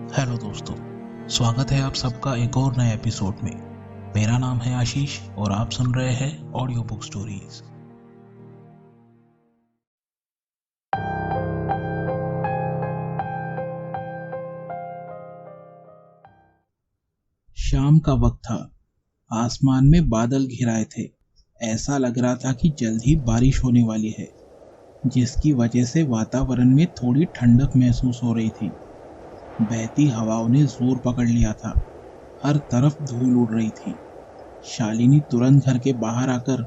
Hello दोस्तों, स्वागत है आप सबका एक और नए एपिसोड में। मेरा नाम है आशीष और आप सुन रहे हैं ऑडियो बुक स्टोरीज। शाम का वक्त था। आसमान में बादल घिराए थे। ऐसा लग रहा था कि जल्द ही बारिश होने वाली है, जिसकी वजह से वातावरण में थोड़ी ठंडक महसूस हो रही थी। बहती हवाओं ने जोर पकड़ लिया था। हर तरफ धूल उड़ रही थी। शालिनी तुरंत घर के बाहर आकर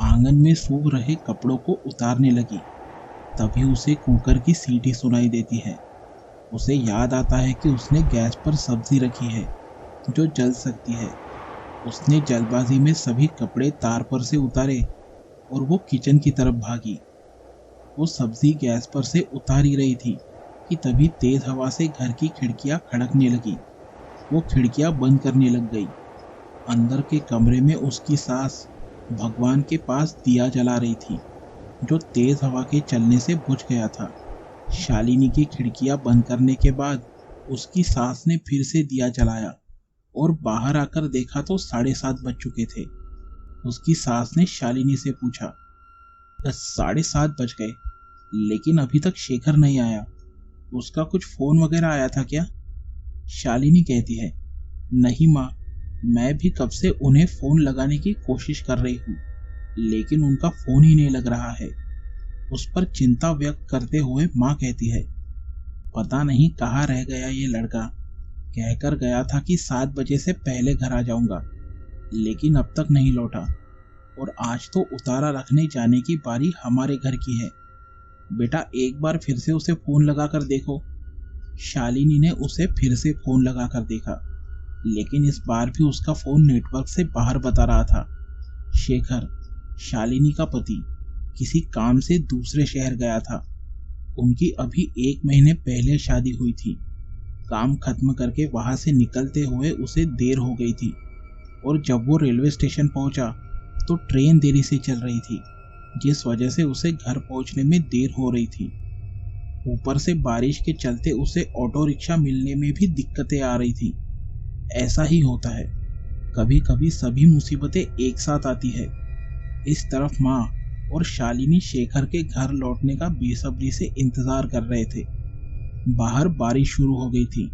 आंगन में सूख रहे कपड़ों को उतारने लगी। तभी उसे कुकर की सीटी सुनाई देती है। उसे याद आता है कि उसने गैस पर सब्जी रखी है जो जल सकती है। उसने जल्दबाजी में सभी कपड़े तार पर से उतारे और वो किचन की तरफ भागी। वो सब्जी गैस पर से उतार ही रही थी कि तभी तेज हवा से घर की खिड़कियां खड़कने लगी। वो खिड़कियां बंद करने लग गई। अंदर के कमरे में उसकी सास भगवान के पास दिया जला रही थी, जो तेज हवा के चलने से बुझ गया था। शालिनी की खिड़कियां बंद करने के बाद उसकी सास ने फिर से दिया जलाया और बाहर आकर देखा तो 7:30 बज चुके थे। उसकी सास ने शालिनी से पूछा, 7:30 बज गए, लेकिन अभी तक शेखर नहीं आया। उसका कुछ फोन वगैरह आया था क्या? शालिनी कहती है, नहीं माँ, मैं भी कब से उन्हें फोन लगाने की कोशिश कर रही हूँ, लेकिन उनका फोन ही नहीं लग रहा है। उस पर चिंता व्यक्त करते हुए माँ कहती है, पता नहीं कहाँ रह गया ये लड़का। कहकर गया था कि 7 बजे से पहले घर आ जाऊंगा, लेकिन अब तक नहीं लौटा। और आज तो उतारा रखने जाने की बारी हमारे घर की है। बेटा, एक बार फिर से उसे फोन लगा कर देखो। शालिनी ने उसे फिर से फोन लगा कर देखा, लेकिन इस बार भी उसका फोन नेटवर्क से बाहर बता रहा था। शेखर, शालिनी का पति, किसी काम से दूसरे शहर गया था। उनकी अभी 1 महीने पहले शादी हुई थी। काम खत्म करके वहां से निकलते हुए उसे देर हो गई थी, और जब वो रेलवे स्टेशन पहुंचा तो ट्रेन देरी से चल रही थी, जिस वजह से उसे घर पहुंचने में देर हो रही थी। ऊपर से बारिश के चलते उसे ऑटो रिक्शा मिलने में भी दिक्कतें आ रही थी। ऐसा ही होता है, कभी कभी सभी मुसीबतें एक साथ आती है। इस तरफ माँ और शालिनी शेखर के घर लौटने का बेसब्री से इंतजार कर रहे थे। बाहर बारिश शुरू हो गई थी।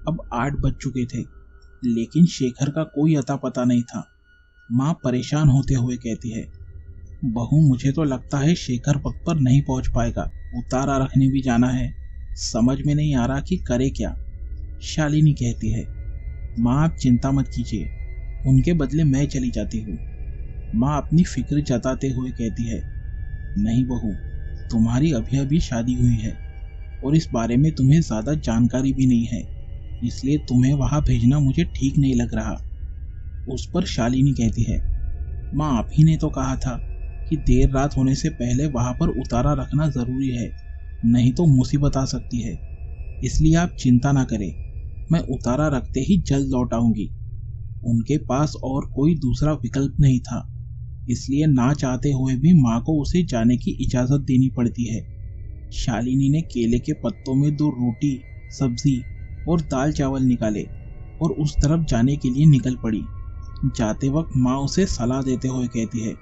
अब 8 बज चुके थे, लेकिन शेखर का कोई अता पता नहीं था। माँ परेशान होते हुए कहती है, बहू, मुझे तो लगता है शेखर वक्त पर नहीं पहुंच पाएगा। उतारा रखने भी जाना है, समझ में नहीं आ रहा कि करे क्या। शालिनी कहती है, माँ आप चिंता मत कीजिए, उनके बदले मैं चली जाती हूँ। माँ अपनी फिक्र जताते हुए कहती है, नहीं बहू, तुम्हारी अभी अभी शादी हुई है और इस बारे में तुम्हें ज्यादा जानकारी भी नहीं है, इसलिए तुम्हें वहां भेजना मुझे ठीक नहीं लग रहा। उस पर शालिनी कहती है, माँ आप ही ने तो कहा था कि देर रात होने से पहले वहां पर उतारा रखना जरूरी है, नहीं तो मुसीबत आ सकती है। इसलिए आप चिंता ना करें, मैं उतारा रखते ही जल्द लौट आऊंगी। उनके पास और कोई दूसरा विकल्प नहीं था, इसलिए ना चाहते हुए भी माँ को उसे जाने की इजाजत देनी पड़ती है। शालिनी ने केले के पत्तों में 2 रोटी, सब्जी और दाल चावल निकाले और उस तरफ जाने के लिए निकल पड़ी। जाते वक्त माँ उसे सलाह देते हुए कहती है,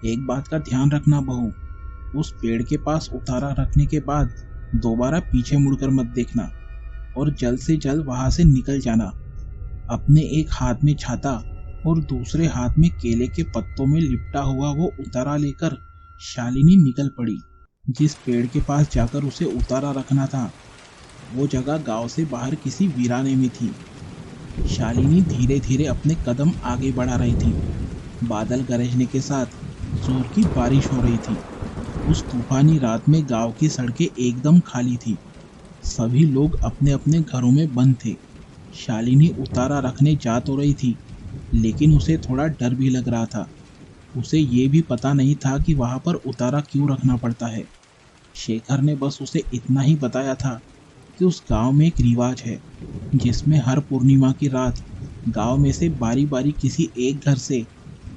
एक बात का ध्यान रखना बहू, उस पेड़ के पास उतारा रखने के बाद दोबारा पीछे मुड़कर मत देखना और जल्द से जल्द वहां से निकल जाना। अपने एक हाथ में छाता और दूसरे हाथ में केले के पत्तों में लिपटा हुआ वो उतारा लेकर शालिनी निकल पड़ी। जिस पेड़ के पास जाकर उसे उतारा रखना था, वो जगह गांव से बाहर किसी वीराने में थी। शालिनी धीरे धीरे अपने कदम आगे बढ़ा रही थी। बादल गरजने के साथ जोर की बारिश हो रही थी। उस तूफानी रात में गांव की सड़कें एकदम खाली थी। सभी लोग अपने अपने घरों में बंद थे। शालिनी उतारा रखने जा तो रही थी, लेकिन उसे थोड़ा डर भी लग रहा था। उसे ये भी पता नहीं था कि वहां पर उतारा क्यों रखना पड़ता है। शेखर ने बस उसे इतना ही बताया था कि उस गांव में एक रिवाज है, जिसमें हर पूर्णिमा की रात गांव में से बारी बारी किसी एक घर से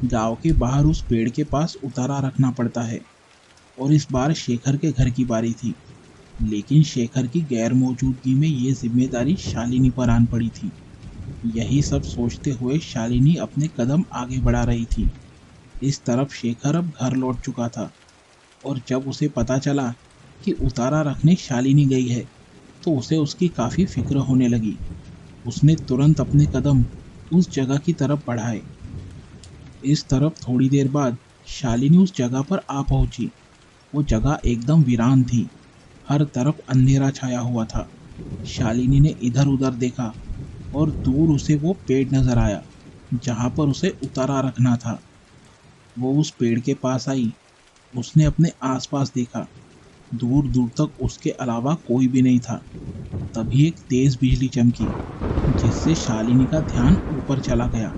गांव के बाहर उस पेड़ के पास उतारा रखना पड़ता है। और इस बार शेखर के घर की बारी थी। लेकिन शेखर की गैर मौजूदगी में ये जिम्मेदारी शालिनी पर आन पड़ी थी। यही सब सोचते हुए शालिनी अपने कदम आगे बढ़ा रही थी। इस तरफ शेखर अब घर लौट चुका था और जब उसे पता चला कि उतारा रखने शालिनी गई है तो उसे उसकी काफ़ी फिक्र होने लगी। उसने तुरंत अपने कदम उस जगह की तरफ बढ़ाए। इस तरफ थोड़ी देर बाद शालिनी उस जगह पर आ पहुंची। वो जगह एकदम वीरान थी, हर तरफ अंधेरा छाया हुआ था। शालिनी ने इधर उधर देखा और दूर उसे वो पेड़ नजर आया जहां पर उसे उतारा रखना था। वो उस पेड़ के पास आई। उसने अपने आसपास देखा, दूर दूर तक उसके अलावा कोई भी नहीं था। तभी एक तेज बिजली चमकी जिससे शालिनी का ध्यान ऊपर चला गया।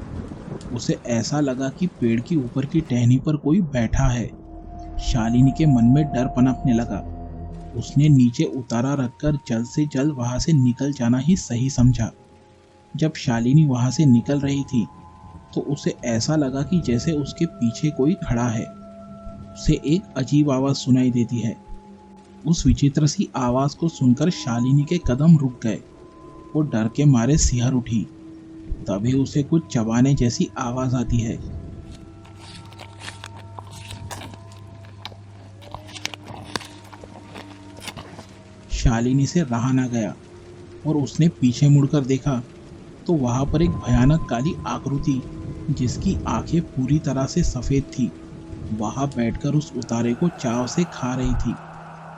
उसे ऐसा लगा कि पेड़ की ऊपर की टहनी पर कोई बैठा है। शालिनी के मन में डर पनपने लगा। उसने नीचे उतारा रखकर जल्द से जल्द वहां से निकल जाना ही सही समझा। जब शालिनी वहां से निकल रही थी तो उसे ऐसा लगा कि जैसे उसके पीछे कोई खड़ा है। उसे एक अजीब आवाज सुनाई देती है। उस विचित्र सी आवाज को सुनकर शालिनी के कदम रुक गए। वो डर के मारे सिहर उठी। तभी उसे कुछ चबाने जैसी आवाज आती है। शालिनी से रहा न गया और उसने पीछे मुड़कर देखा तो वहां पर एक भयानक काली आकृति जिसकी आंखें पूरी तरह से सफेद थी वहां बैठकर उस उतारे को चाव से खा रही थी।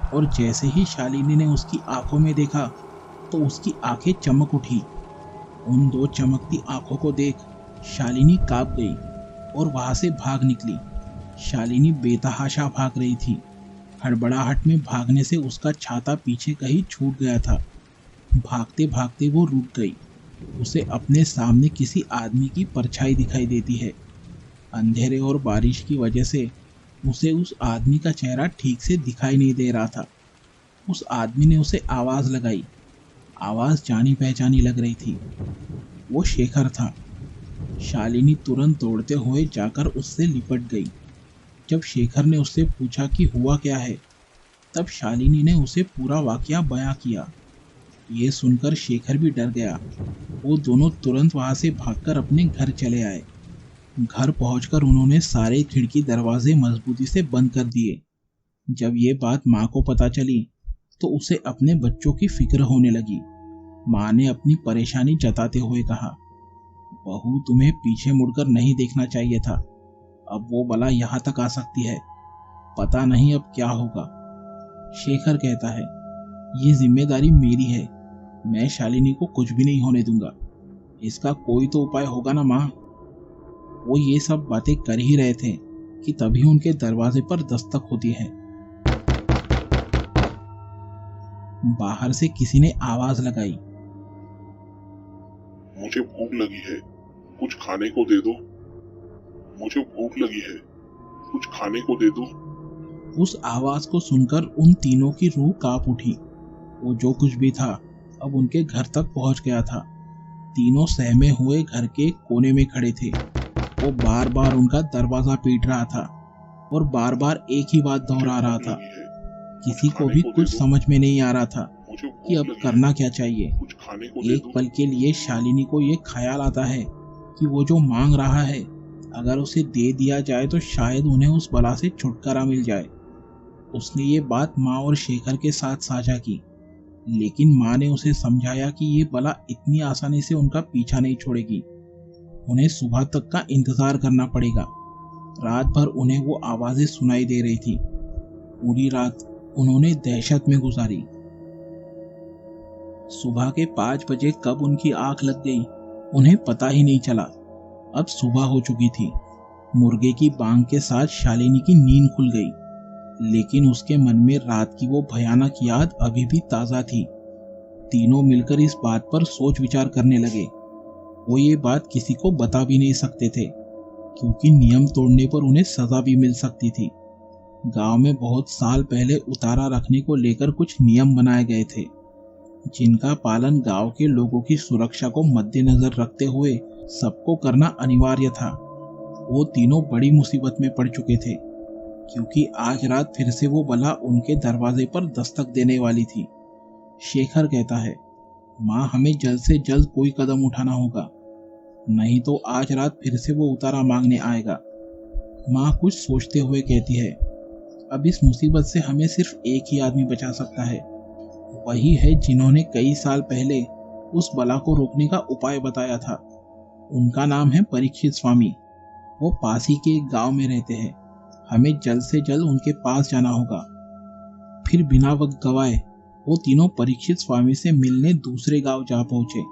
और जैसे ही शालिनी ने उसकी आंखों में देखा तो उसकी आंखें चमक उठी। उन दो चमकती आंखों को देख शालिनी कांप गई और वहां से भाग निकली। शालिनी बेतहाशा भाग रही थी। हड़बड़ाहट में भागने से उसका छाता पीछे कहीं छूट गया था। भागते भागते वो रुक गई। उसे अपने सामने किसी आदमी की परछाई दिखाई देती है। अंधेरे और बारिश की वजह से उसे उस आदमी का चेहरा ठीक से दिखाई नहीं दे रहा था। उस आदमी ने उसे आवाज लगाई। आवाज जानी पहचानी लग रही थी। वो शेखर था। शालिनी तुरंत दौड़ते हुए जाकर उससे लिपट गई। जब शेखर ने उससे पूछा कि हुआ क्या है, तब शालिनी ने उसे पूरा वाकया बयां किया। ये सुनकर शेखर भी डर गया। वो दोनों तुरंत वहां से भागकर अपने घर चले आए। घर पहुंचकर उन्होंने सारे खिड़की दरवाजे मजबूती से बंद कर दिए। जब ये बात माँ को पता चली तो उसे अपने बच्चों की फिक्र होने लगी। माँ ने अपनी परेशानी जताते हुए कहा, बहू तुम्हें पीछे मुड़कर नहीं देखना चाहिए था। अब वो बला यहाँ तक आ सकती है, पता नहीं अब क्या होगा। शेखर कहता है, ये जिम्मेदारी मेरी है, मैं शालिनी को कुछ भी नहीं होने दूंगा। इसका कोई तो उपाय होगा ना माँ। वो ये सब बातें कर ही रहे थे कि तभी उनके दरवाजे पर दस्तक होती है। बाहर से किसी ने आवाज लगाई, मुझे भूख लगी है, कुछ खाने को दे दो। मुझे भूख लगी है, कुछ खाने को दे दो। उस आवाज को सुनकर उन तीनों की रूह कांप उठी। वो जो कुछ भी था अब उनके घर तक पहुंच गया था। तीनों सहमे हुए घर के कोने में खड़े थे। वो बार बार उनका दरवाजा पीट रहा था और बार बार एक ही बात दोहरा रहा था। किसी को भी कुछ समझ में नहीं आ रहा था कि अब करना क्या चाहिए। एक पल के लिए शालिनी को ये ख्याल आता है कि वो जो मांग रहा है अगर उसे दे दिया जाए तो शायद उन्हें उस बला से छुटकारा मिल जाए। उसने ये बात माँ और शेखर के साथ साझा की, लेकिन माँ ने उसे समझाया कि ये बला इतनी आसानी से उनका पीछा नहीं छोड़ेगी। उन्हें सुबह तक का इंतजार करना पड़ेगा। रात भर उन्हें वो आवाजें सुनाई दे रही थी। पूरी रात उन्होंने दहशत में गुजारी। सुबह के 5 बजे कब उनकी आंख लग गई उन्हें पता ही नहीं चला। अब सुबह हो चुकी थी। मुर्गे की बांग के साथ शालिनी की नींद खुल गई, लेकिन उसके मन में रात की वो भयानक याद अभी भी ताजा थी। तीनों मिलकर इस बात पर सोच विचार करने लगे। वो ये बात किसी को बता भी नहीं सकते थे क्योंकि नियम तोड़ने पर उन्हें सजा भी मिल सकती थी। गांव में बहुत साल पहले उतारा रखने को लेकर कुछ नियम बनाए गए थे जिनका पालन गांव के लोगों की सुरक्षा को मद्देनजर रखते हुए सबको करना अनिवार्य था। वो तीनों बड़ी मुसीबत में पड़ चुके थे। क्योंकि आज रात फिर से वो बला उनके दरवाजे पर दस्तक देने वाली थी। शेखर कहता है, माँ हमें जल्द से जल्द कोई कदम उठाना होगा, नहीं तो आज रात फिर से वो उतारा मांगने आएगा। माँ कुछ सोचते हुए कहती है, अब इस मुसीबत से हमें सिर्फ एक ही आदमी बचा सकता है, वही है जिन्होंने कई साल पहले उस बला को रोकने का उपाय बताया था। उनका नाम है परीक्षित स्वामी। वो पास ही के एक गांव में रहते हैं। हमें जल्द से जल्द उनके पास जाना होगा। फिर बिना वक्त गवाए वो तीनों परीक्षित स्वामी से मिलने दूसरे गांव जा पहुंचे,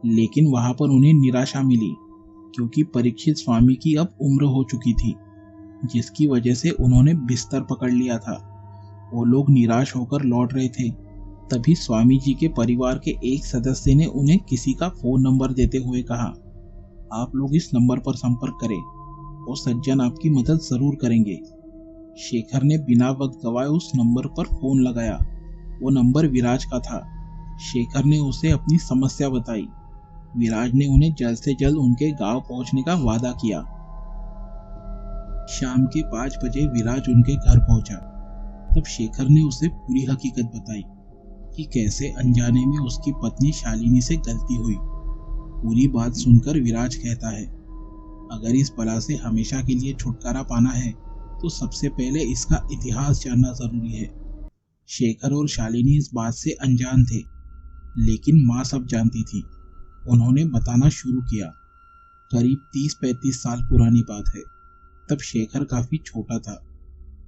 लेकिन वहां पर उन्हें निराशा मिली, क्योंकि परीक्षित स्वामी की अब उम्र हो चुकी थी, जिसकी वजह से उन्होंने बिस्तर पकड़ लिया था। वो लोग निराश होकर लौट रहे थे, तभी स्वामी जी के परिवार के एक सदस्य ने उन्हें किसी का फोन नंबर देते हुए कहा, आप लोग इस नंबर पर संपर्क करें, वो सज्जन आपकी मदद जरूर करेंगे। शेखर ने बिना वक्त गवाए उस नंबर पर फोन लगाया। वो नंबर विराज का था। शेखर ने उसे अपनी समस्या बताई। विराज ने उन्हें जल्द से जल्द उनके गांव पहुंचने का वादा किया। शाम के 5 बजे विराज उनके घर पहुंचा। तब शेखर ने उसे पूरी हकीकत बताई कि कैसे अनजाने में उसकी पत्नी शालिनी से गलती हुई। पूरी बात सुनकर विराज कहता है, अगर इस बला से हमेशा के लिए छुटकारा पाना है तो सबसे पहले इसका इतिहास जानना जरूरी है। शेखर और शालिनी इस बात से अनजान थे, लेकिन माँ सब जानती थी। उन्होंने बताना शुरू किया। करीब 30-35 साल पुरानी बात है। तब शेखर काफी छोटा था।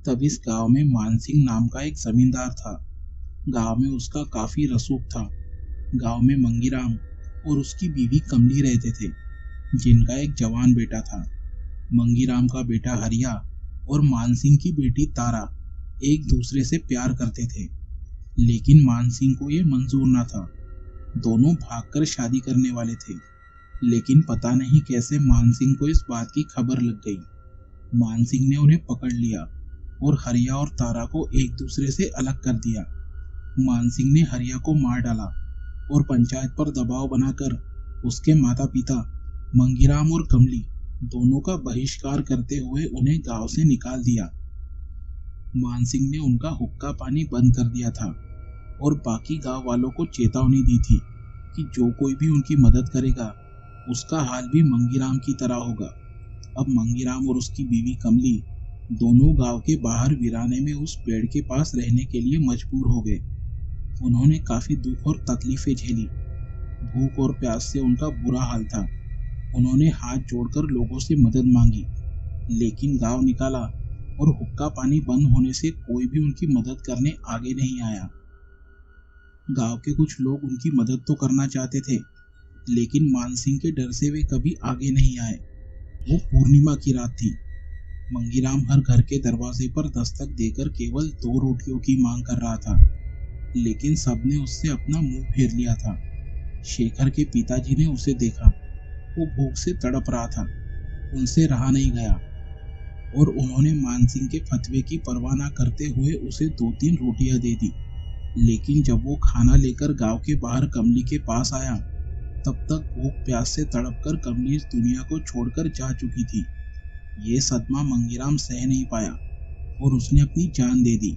तब इस गांव में मानसिंह नाम का एक जमींदार था। गांव में उसका काफी रसूख था। गांव में मंगीराम और उसकी बीवी कमली रहते थे, जिनका एक जवान बेटा था। मंगीराम का बेटा हरिया और मानसिंह की बेटी तारा एक दूसरे से प्यार करते थे, लेकिन मानसिंह को यह मंजूर न था। दोनों भागकर शादी करने वाले थे, लेकिन पता नहीं कैसे मानसिंह को इस बात की खबर लग गई। मानसिंह ने उन्हें पकड़ लिया और हरिया और तारा को एक दूसरे से अलग कर दिया। मानसिंह ने हरिया को मार डाला और पंचायत पर दबाव बनाकर उसके माता पिता मंगीराम और कमली दोनों का बहिष्कार करते हुए उन्हें गांव से निकाल दिया। मानसिंह ने उनका हुक्का पानी बंद कर दिया था और बाकी गांव वालों को चेतावनी दी थी कि जो कोई भी उनकी मदद करेगा उसका हाल भी मंगीराम की तरह होगा। अब मंगीराम और उसकी बीवी कमली दोनों गांव के बाहर वीराने में उस पेड़ के पास रहने के लिए मजबूर हो गए। उन्होंने काफी दुख और तकलीफें झेली। भूख और प्यास से उनका बुरा हाल था। उन्होंने हाथ जोड़कर लोगों से मदद मांगी, लेकिन गांव निकाला और हुक्का पानी बंद होने से कोई भी उनकी मदद करने आगे नहीं आया। गांव के कुछ लोग उनकी मदद तो करना चाहते थे, लेकिन मानसिंह के डर से वे कभी आगे नहीं आए। वो पूर्णिमा की रात थी। मंगीराम हर घर के दरवाजे पर दस्तक देकर केवल 2 रोटियों की मांग कर रहा था, लेकिन सबने उससे अपना मुंह फेर लिया था। शेखर के पिताजी ने उसे देखा। वो भूख से तड़प रहा था। उनसे रहा नहीं गया और उन्होंने मानसिंह के फतवे की परवाह न करते हुए उसे 2-3 रोटियां दे दी। लेकिन जब वो खाना लेकर गांव के बाहर कमली के पास आया, तब तक भूख प्यास से तड़पकर कमली इस दुनिया को छोड़कर जा चुकी थी। ये सदमा मंगीराम सह नहीं पाया और उसने अपनी जान दे दी।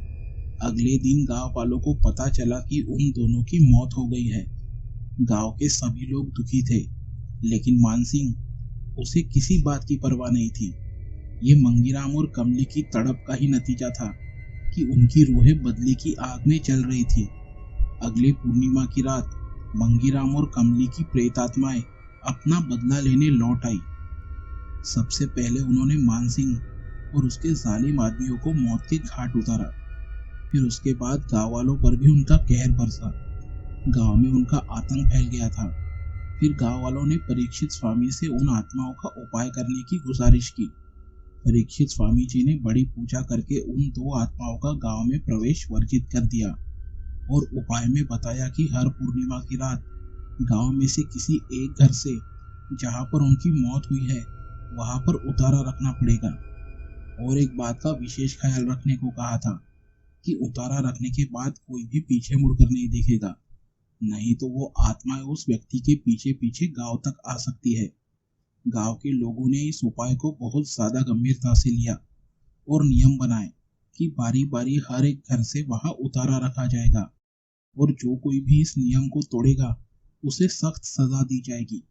अगले दिन गांव वालों को पता चला कि उन दोनों की मौत हो गई है। गांव के सभी लोग दुखी थे, लेकिन मानसिंह, उसे किसी बात की परवाह नहीं थी। ये मंगीराम और कमली की तड़प का ही नतीजा था कि उनकी रूहें बदले की आग में जल रही थी। अगले पूर्णिमा की रात मंगीराम और कमली की प्रेतात्माएं अपना बदला लेने लौट आई। सबसे पहले उन्होंने मानसिंह और उसके जालिम आदमियों को मौत के घाट उतारा। फिर उसके बाद गांव वालों पर भी उनका कहर बरसा। गांव में उनका आतंक फैल गया था। फिर गांव वालों ने परीक्षित स्वामी से उन आत्माओं का उपाय करने की गुजारिश की। परीक्षित स्वामी जी ने बड़ी पूजा करके उन 2 आत्माओं का गांव में प्रवेश वर्जित कर दिया और उपाय में बताया कि हर पूर्णिमा की रात गांव में से किसी एक घर से जहां पर उनकी मौत हुई है वहां पर उतारा रखना पड़ेगा। और एक बात का विशेष ख्याल रखने को कहा था कि उतारा रखने के बाद कोई भी पीछे मुड़कर नहीं देखेगा, नहीं तो वो आत्मा उस व्यक्ति के पीछे पीछे गांव तक आ सकती है। गांव के लोगों ने इस उपाय को बहुत ज्यादा गंभीरता से लिया। और नियम बनाए कि बारी बारी हर एक घर से वहां उतारा रखा जाएगा और जो कोई भी इस नियम को तोड़ेगा उसे सख्त सजा दी जाएगी।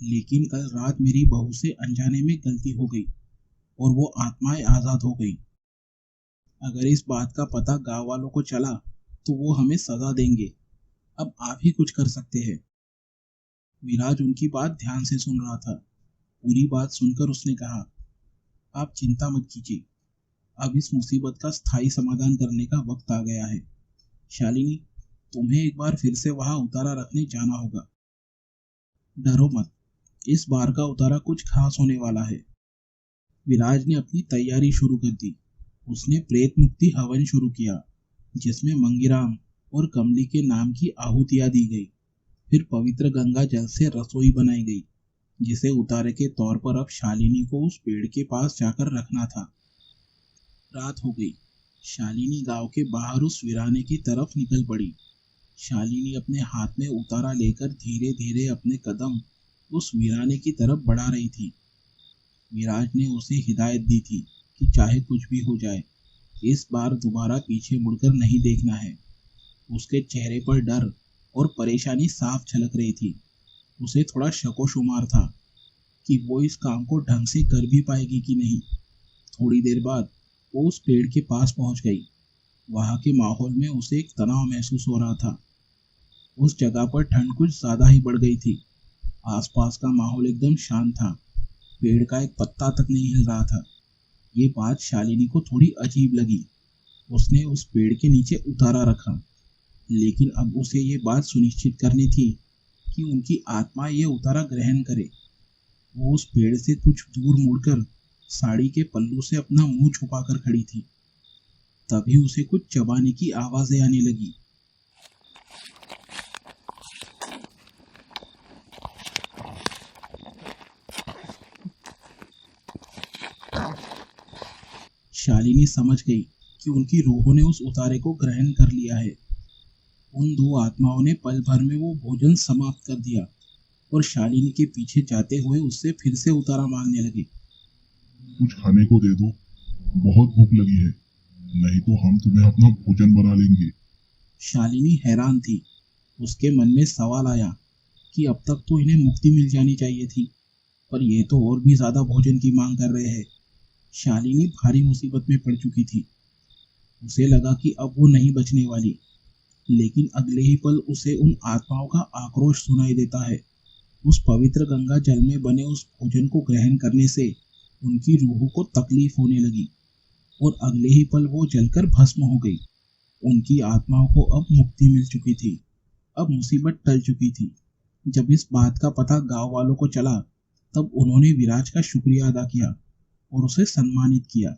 लेकिन कल रात मेरी बहू से अनजाने में गलती हो गई और वो आत्माएं आजाद हो गई। अगर इस बात का पता गांव वालों को चला तो वो हमें सजा देंगे। अब आप ही कुछ कर सकते हैं। विराज उनकी बात ध्यान से सुन रहा था। पूरी बात सुनकर उसने कहा, आप चिंता मत कीजिए, अब इस मुसीबत का स्थायी समाधान करने का वक्त आ गया है। शालिनी, तुम्हें एक बार फिर से वहां उतारा रखने जाना होगा। डरो मत, इस बार का उतारा कुछ खास होने वाला है। विराज ने अपनी तैयारी शुरू कर दी। उसने प्रेत मुक्ति हवन शुरू किया, जिसमें मंगीराम और कमली के नाम की आहुतियां दी गई। फिर पवित्र गंगा जल से रसोई बनाई गई, जिसे उतारे के तौर पर अब शालिनी को उस पेड़ के पास जाकर रखना था। रात हो गई। शालिनी गांव के बाहर उस वीराने की तरफ निकल पड़ी। शालिनी अपने हाथ में उतारा लेकर धीरे धीरे अपने कदम उस वीराने की तरफ बढ़ा रही थी। विराज ने उसे हिदायत दी थी कि चाहे कुछ भी हो जाए, इस बार दोबारा पीछे मुड़कर नहीं देखना है। उसके चेहरे पर डर और परेशानी साफ झलक रही थी। उसे थोड़ा शको-शुमार था कि वो इस काम को ढंग से कर भी पाएगी कि नहीं। थोड़ी देर बाद वो उस पेड़ के पास पहुंच गई। वहां के माहौल में उसे एक तनाव महसूस हो रहा था। उस जगह पर ठंड कुछ ज्यादा ही बढ़ गई थी। आसपास का माहौल एकदम शांत था। पेड़ का एक पत्ता तक नहीं हिल रहा था। ये बात शालिनी को थोड़ी अजीब लगी। उसने उस पेड़ के नीचे उतारा रखा, लेकिन अब उसे ये बात सुनिश्चित करनी थी कि उनकी आत्मा ये उतारा ग्रहण करे। वो उस पेड़ से कुछ दूर मुड़कर साड़ी के पल्लू से अपना मुंह छुपाकर खड़ी थी। तभी उसे कुछ चबाने की आवाजें आने लगी। शालिनी समझ गई कि उनकी रूहों ने उस उतारे को ग्रहण कर लिया है। उन दो आत्माओं ने पल भर में वो भोजन समाप्त कर दिया और शालिनी के पीछे जाते हुए उससे फिर से उतारा मांगने लगे। कुछ खाने को दे दो, बहुत भूख लगी है, नहीं तो हम तुम्हें अपना भोजन बना लेंगे। शालिनी हैरान थी। उसके मन में सवाल आया कि अब तक तो इन्हें मुक्ति मिल जानी चाहिए थी, पर ये तो और भी ज्यादा भोजन की मांग कर रहे हैं। शालिनी भारी मुसीबत में पड़ चुकी थी। उसे लगा कि अब वो नहीं बचने वाली, लेकिन अगले ही पल उसे उन आत्माओं का आक्रोश सुनाई देता है। उस पवित्र गंगा जल में बने उस भोजन को ग्रहण करने से उनकी रूह को तकलीफ होने लगी और अगले ही पल वो जलकर भस्म हो गई। उनकी आत्माओं को अब मुक्ति मिल चुकी थी। अब मुसीबत टल चुकी थी। जब इस बात का पता गांव वालों को चला, तब उन्होंने विराज का शुक्रिया अदा किया और उसे सम्मानित किया।